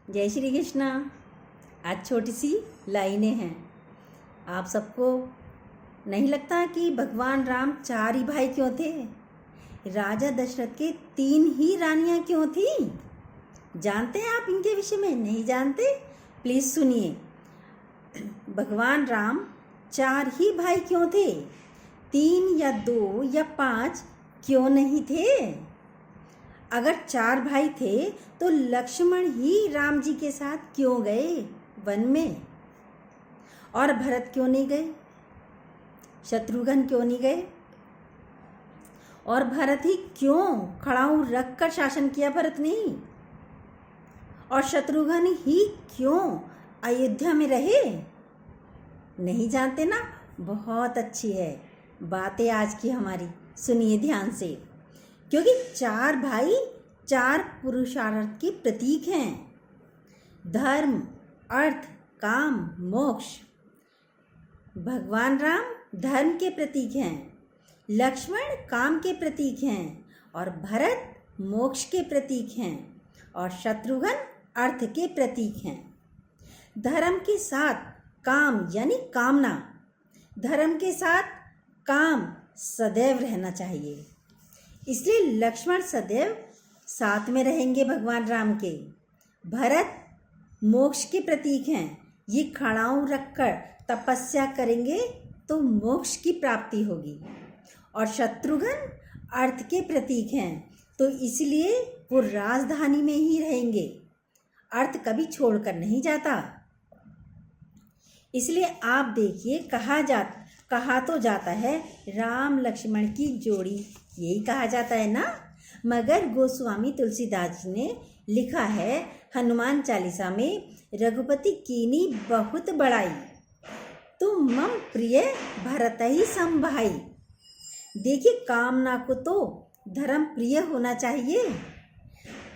जय श्री कृष्णा। आज छोटी सी लाइनें हैं। आप सबको नहीं लगता कि भगवान राम 4 ही भाई क्यों थे? राजा दशरथ के 3 ही रानियां क्यों थी? जानते हैं आप इनके विषय में? नहीं जानते? प्लीज़ सुनिए। भगवान राम 4 ही भाई क्यों थे? 3 या 2 या 5 क्यों नहीं थे? अगर 4 भाई थे तो लक्ष्मण ही राम जी के साथ क्यों गए वन में? और भरत क्यों नहीं गए? शत्रुघ्न क्यों नहीं गए? और भरत ही क्यों खड़ाऊ रख कर शासन किया? भरत ने। और शत्रुघ्न ही क्यों अयोध्या में रहे? नहीं जानते ना? बहुत अच्छी है बातें आज की हमारी, सुनिए ध्यान से। क्योंकि 4 भाई 4 पुरुषार्थ के प्रतीक हैं। धर्म, अर्थ, काम, मोक्ष। भगवान राम धर्म के प्रतीक हैं, लक्ष्मण काम के प्रतीक हैं, और भरत मोक्ष के प्रतीक हैं, और शत्रुघ्न अर्थ के प्रतीक हैं। धर्म के साथ काम यानी कामना, धर्म के साथ काम सदैव रहना चाहिए। इसलिए लक्ष्मण सदैव साथ में रहेंगे भगवान राम के। भरत मोक्ष के प्रतीक हैं, ये खड़ाऊ रखकर तपस्या करेंगे तो मोक्ष की प्राप्ति होगी। और शत्रुघ्न अर्थ के प्रतीक हैं, तो इसलिए वो राजधानी में ही रहेंगे, अर्थ कभी छोड़कर नहीं जाता। इसलिए आप देखिए, कहा तो जाता है राम लक्ष्मण की जोड़ी, यही कहा जाता है ना। मगर गोस्वामी तुलसीदास जी ने लिखा है हनुमान चालीसा में, रघुपति कीनी बहुत बड़ाई, तुम मम प्रिय भरत ही सम भाई। देखिए, कामना को तो धर्म प्रिय होना चाहिए,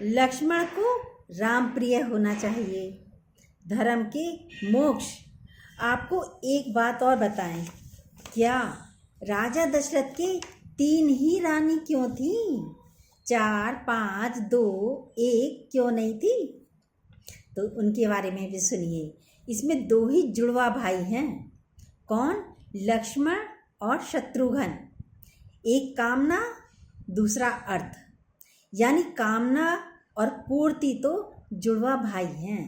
लक्ष्मण को राम प्रिय होना चाहिए, धर्म के मोक्ष। आपको एक बात और बताएं, क्या राजा दशरथ के 3 ही रानी क्यों थी? 4, 5, 2, 1 क्यों नहीं थी? तो उनके बारे में भी सुनिए। इसमें 2 ही जुड़वा भाई हैं। कौन? लक्ष्मण और शत्रुघ्न। एक कामना, दूसरा अर्थ, यानी कामना और पूर्ति तो जुड़वा भाई हैं।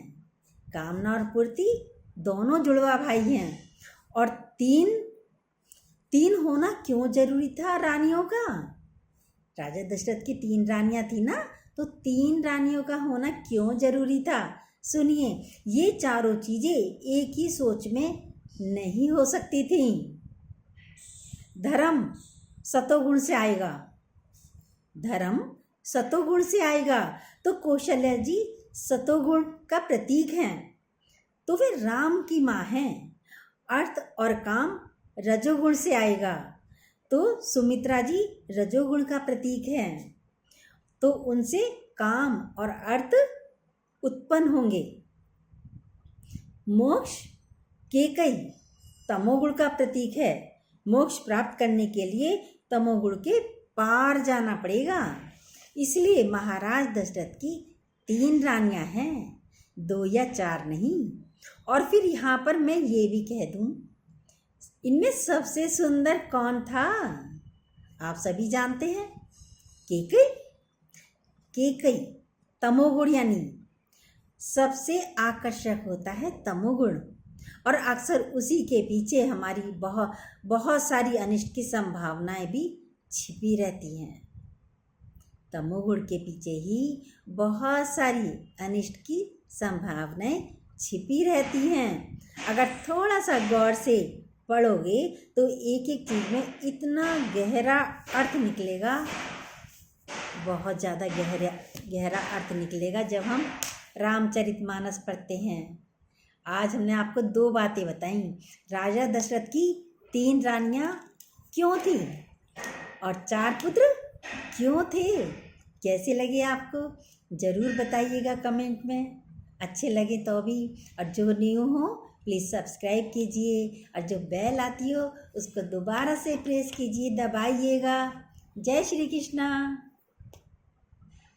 कामना और पूर्ति दोनों जुड़वा भाई हैं। और 3 होना क्यों जरूरी था रानियों का? राजा दशरथ की 3 रानियां थी ना, तो 3 रानियों का होना क्यों जरूरी था? सुनिए, ये चारों चीजें एक ही सोच में नहीं हो सकती थी। धर्म सतोगुण से आएगा, धर्म सतोगुण से आएगा, तो कौशल्या जी सतोगुण का प्रतीक हैं, तो वे राम की माँ हैं। अर्थ और काम रजोगुण से आएगा, तो सुमित्रा जी रजोगुण का प्रतीक हैं, तो उनसे काम और अर्थ उत्पन्न होंगे। मोक्ष केकई तमोगुण का प्रतीक है। मोक्ष प्राप्त करने के लिए तमोगुण के पार जाना पड़ेगा। इसलिए महाराज दशरथ की 3 रानियां हैं, 2 या 4 नहीं। और फिर यहाँ पर मैं ये भी कह दूं, इनमें सबसे सुंदर कौन था? आप सभी जानते हैं, केकई। केकई तमोगुण, यानी सबसे आकर्षक होता है तमोगुण, और अक्सर उसी के पीछे हमारी बहुत सारी अनिष्ट की संभावनाएं भी छिपी रहती हैं। तमोगुण के पीछे ही बहुत सारी अनिष्ट की संभावनाएं छिपी रहती हैं। अगर थोड़ा सा गौर से पढ़ोगे तो एक एक चीज़ में इतना गहरा अर्थ निकलेगा, बहुत ज़्यादा गहरा अर्थ निकलेगा जब हम रामचरितमानस पढ़ते हैं। आज हमने आपको 2 बातें बताई। राजा दशरथ की 3 रानियां क्यों थी और 4 पुत्र क्यों थे? कैसे लगे आपको? ज़रूर बताइएगा कमेंट में। अच्छे लगे तो भी, और जो न्यू हो प्लीज़ सब्सक्राइब कीजिए, और जो बेल आती हो उसको दोबारा से प्रेस कीजिए, दबाइएगा। जय श्री कृष्णा।